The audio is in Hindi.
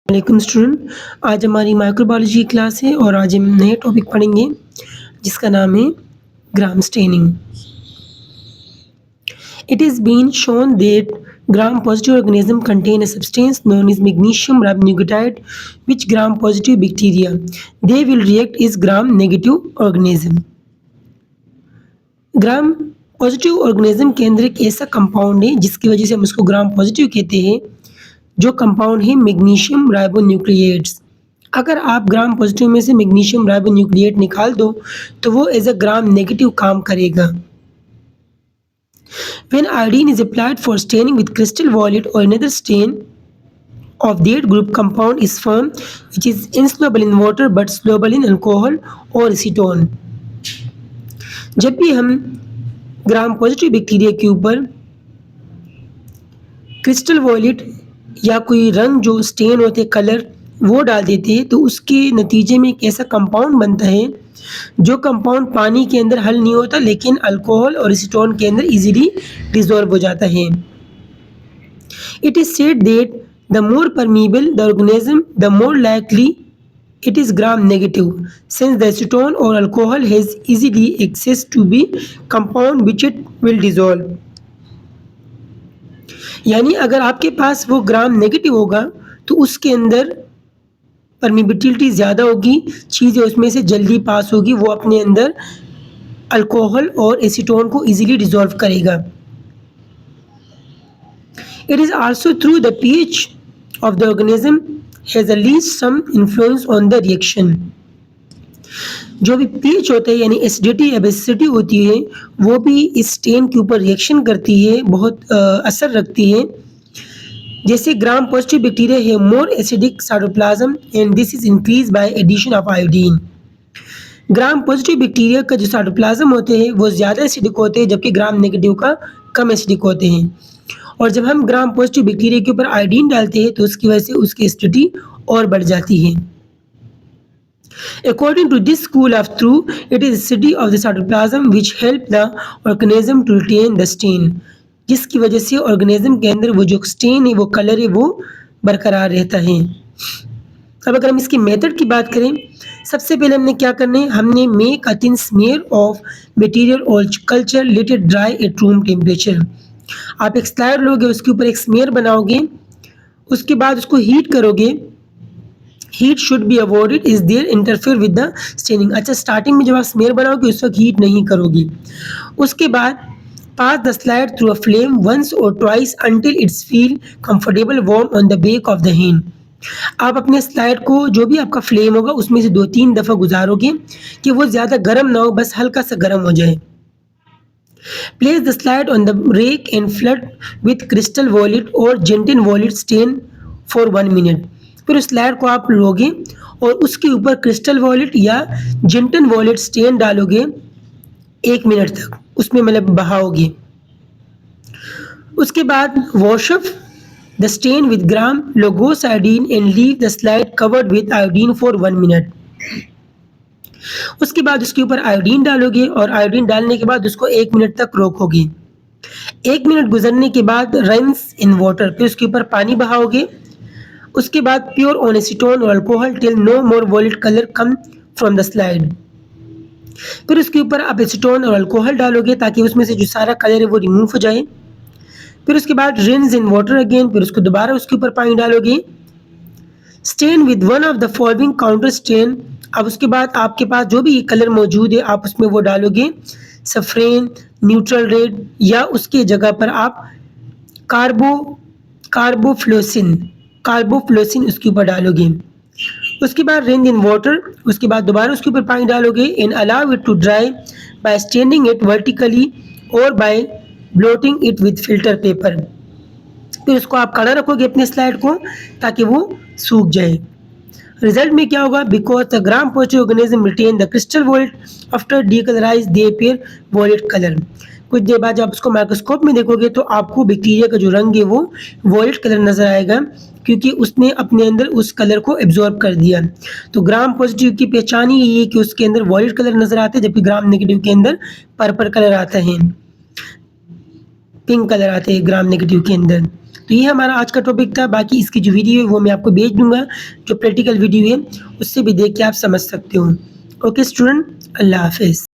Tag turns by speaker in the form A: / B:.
A: वालेकुम स्टूडेंट। आज हमारी माइक्रोबायोलॉजी की क्लास है और आज हम नए टॉपिक पढ़ेंगे जिसका नाम है gram staining. It is been shown that gram-positive organisms contain a substance known as magnesium ribonucleotide, which gram-positive bacteria they will react is gram-negative organism. Gram positive organism के अंदर एक ऐसा कंपाउंड है जिसकी वजह से हम उसको ग्राम पॉजिटिव कहते हैं, जो कंपाउंड है मैग्नीशियम राइबोन्यूक्लिएट्स। अगर आप ग्राम पॉजिटिव में से मैग्नीशियम राइबोन्यूक्लिएट निकाल दो तो वो एज अ ग्राम नेगेटिव काम करेगा। When iodine is applied for staining with crystal violet or another stain of that group, compound is formed which is insoluble in water but soluble in alcohol or acetone. जब भी हम ग्राम पॉजिटिव बैक्टीरिया के ऊपर क्रिस्टल वॉयलेट या कोई रंग जो स्टेन होते कलर वो डाल देते हैं तो उसके नतीजे में एक ऐसा कंपाउंड बनता है जो कंपाउंड पानी के अंदर हल नहीं होता लेकिन अल्कोहल और एसीटोन के अंदर इजीली डिसॉल्व हो जाता है। It is said that the more permeable the organism the more likely it is gram negative since the acetone or alcohol has easily access to be compound which it will dissolve. यानी अगर आपके पास वो ग्राम नेगेटिव होगा तो उसके अंदर परमिबिलिटी ज़्यादा होगी, चीज़ें उसमें से जल्दी पास होगी, वो अपने अंदर अल्कोहल और एसीटोन को इजीली डिसॉल्व करेगा। It is also through the pH of the organism has at least some influence on the reaction. जो भी pH होता है यानी एसिडिटी या बेसिसिटी होती है वो भी इस स्टेन के ऊपर रिएक्शन करती है, बहुत असर रखती है। जैसे ग्राम पॉजिटिव बैक्टीरिया है more acidic cytoplasm and this is increase by addition of iodine. Gram positive bacteria का जो साइटोप्लाज्म होते हैं वो ज़्यादा एसिडिक होते हैं जबकि ग्राम नेगेटिव का कम एसिडिक होते हैं। और जब हम ग्राम पॉजिटिव बैक्टीरिया के ऊपर आयोडीन डालते हैं तो उसकी वजह से उसकी एसिडिटी और बढ़ जाती है। According to this school of thought, it is acidity of the cytoplasm which help the organism to retain the stain, जिसकी वजह से ऑर्गेनिज्म के अंदर वो जो स्टेन है वो कलर है वो बरकरार रहता है। अब अगर हम इसकी मेथड की बात करें, सबसे पहले हमने क्या करना है, हमने make a thin smear of material और culture let it dry at room temperature. आप एक स्लाइड लोगे, उसके ऊपर एक स्मीयर बनाओगे, उसके बाद उसको हीट करोगे। Heat should be avoided is there interfere with the staining. अच्छा, स्टार्टिंग में जब आप स्मीयर बनाओगे उस वक्त हीट नहीं करोगे। उसके बाद pass the slide through a flame once और twice until it's feel comfortable warm on the back of the hand. आप अपने स्लाइड को जो भी आपका फ्लेम होगा उसमें से 2-3 दफ़ा गुजारोगे कि वो ज़्यादा गर्म ना हो, बस हल्का सा गर्म हो जाए। Place the slide on the rake and flood with crystal violet or gentian violet stain for 1 minute. फिर उस स्लाइड को आप लोगे और उसके ऊपर क्रिस्टल वॉलेट या जेंटन वॉलेट स्टेन डालोगे 1 मिनट तक, उसमें मतलब बहाओगे। उसके बाद wash off the stain with gram logos iodine and leave the slide covered with iodine for 1 minute. उसके बाद उसके ऊपर आयोडीन डालोगे और आयोडीन डालने के बाद उसको 1 मिनट तक रोकोगे। 1 मिनट गुजरने के बाद रिंस इन वाटर, फिर उसके ऊपर पानी बहाओगे। उसके बाद प्योर ऑन एसीटोन और alcohol till no more violet colour come from the slide. फिर उसके ऊपर आप एसीटोन और अल्कोहल डालोगे ताकि उसमें से जो सारा कलर है वो रिमूव हो जाए। फिर उसके बाद रिंस इन वाटर अगेन, फिर उसको दोबारा उसके ऊपर पानी डालोगे। Stain with one of the following counter stain. अब उसके बाद आपके पास जो भी कलर मौजूद है आप उसमें वो डालोगे, सफरेन, न्यूट्रल रेड या उसके जगह पर आप कार्बोफ्लोसिन उसके ऊपर डालोगे। उसके बाद रिंस इन वाटर, उसके बाद दोबारा उसके ऊपर पानी डालोगे and allow it to dry by staining it vertically और by blotting it with filter paper. फिर उसको आप कड़ा रखोगे अपने स्लाइड को ताकि वो सूख जाए। रिजल्ट में क्या होगा, because the gram positive organism retain the crystal violet after decolorise they appear violet colour. कुछ देर बाद जब आप उसको माइक्रोस्कोप में देखोगे तो आपको बैक्टीरिया का जो रंग है वो वॉलेट कलर नजर आएगा क्योंकि उसने अपने अंदर उस कलर को एब्जॉर्ब कर दिया। तो ग्राम पॉजिटिव की पहचान ही ये है कि उसके अंदर वॉलेट कलर नजर आता है जबकि ग्राम नेगेटिव के अंदर पर्पल कलर आता है, पिंक कलर आते हैं ग्राम नेगेटिव के अंदर। तो ये हमारा आज का टॉपिक था। बाकी इसकी जो वीडियो है वो मैं आपको भेज दूँगा, जो प्रैक्टिकल वीडियो है उससे भी देख के आप समझ सकते हो। ओके स्टूडेंट, अल्लाह हाफ़िज़।